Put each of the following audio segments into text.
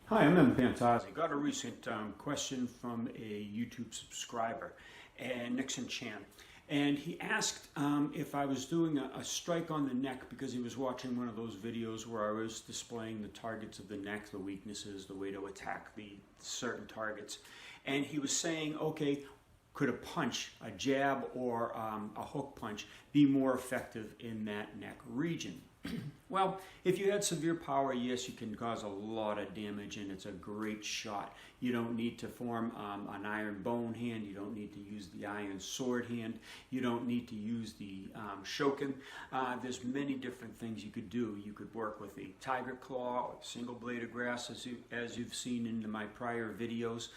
Hi, I'm Pantazi. I got a recent question from a YouTube subscriber, Nixon Chan, and he asked if I was doing a strike on the neck because he was watching one of those videos where I was displaying the targets of the neck, the weaknesses, the way to attack the certain targets, and he was saying, okay, could a punch, a jab or a hook punch be more effective in that neck region? Well, if you had severe power, yes, you can cause a lot of damage, and it's a great shot. You don't need to form an iron bone hand. You don't need to use the iron sword hand. You don't need to use the shokin. There's many different things you could do. You could work with a tiger claw or single blade of grass, as you've seen in my prior videos.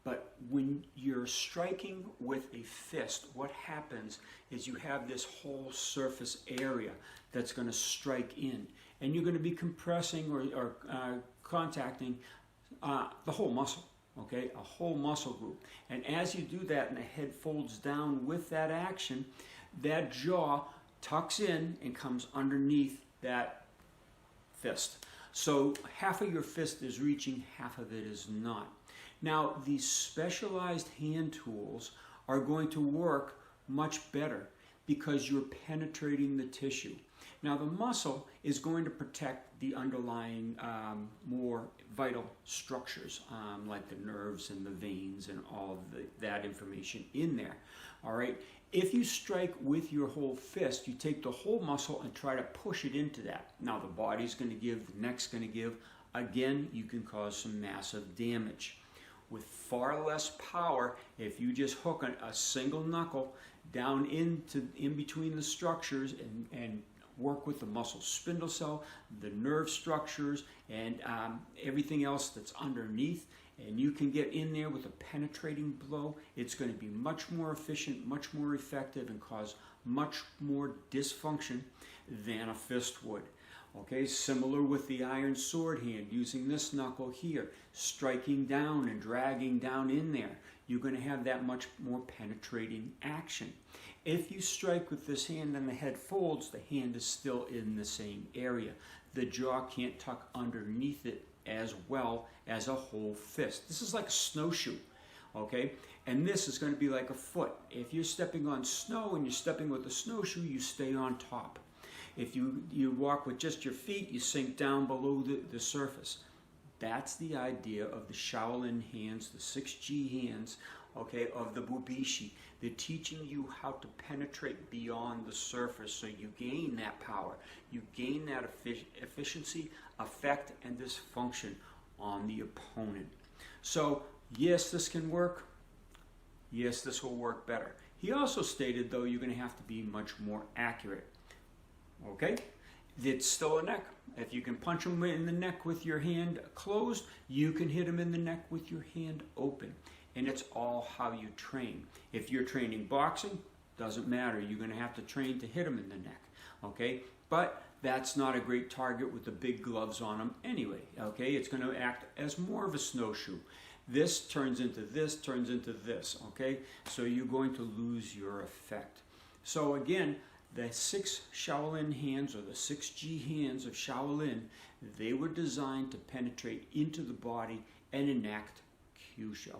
But when you're striking with a fist, what happens is you have this whole surface area that's going to strike in, and you're going to be compressing or contacting the whole muscle, okay, a whole muscle group. And as you do that and the head folds down with that action, that jaw tucks in and comes underneath that fist. So half of your fist is reaching, half of it is not. Now, these specialized hand tools are going to work much better because you're penetrating the tissue. Now, the muscle is going to protect the underlying more vital structures like the nerves and the veins and all of that information in there. All right. If you strike with your whole fist, you take the whole muscle and try to push it into that. Now, the body's going to give, the neck's going to give. Again, you can cause some massive damage. With far less power, if you just hook a single knuckle down in between the structures and work with the muscle spindle cell, the nerve structures, and everything else that's underneath, and you can get in there with a penetrating blow, it's going to be much more efficient, much more effective, and cause much more dysfunction than a fist would. Okay, similar with the iron sword hand, using this knuckle here, striking down and dragging down in there, you're going to have that much more penetrating action. If you strike with this hand and the head folds, the hand is still in the same area. The jaw can't tuck underneath it as well as a whole fist. This is like a snowshoe, okay? And this is going to be like a foot. If you're stepping on snow and you're stepping with a snowshoe, you stay on top. If you walk with just your feet, you sink down below the surface. That's the idea of the Shaolin hands, the 6G hands, okay, of the Bubishi. They're teaching you how to penetrate beyond the surface so you gain that power. You gain that efficiency, effect, and dysfunction on the opponent. So, yes, this can work. Yes, this will work better. He also stated, though, you're going to have to be much more accurate. Okay, it's still a neck. If you can punch him in the neck with your hand closed, you can hit him in the neck with your hand open. And it's all how you train. If you're training boxing, doesn't matter. You're going to have to train to hit him in the neck. Okay, but that's not a great target with the big gloves on him anyway. Okay, it's going to act as more of a snowshoe. This turns into this, turns into this. Okay, so you're going to lose your effect. So again, the 6 Shaolin hands, or the 6G hands of Shaolin, they were designed to penetrate into the body and enact Kyusho.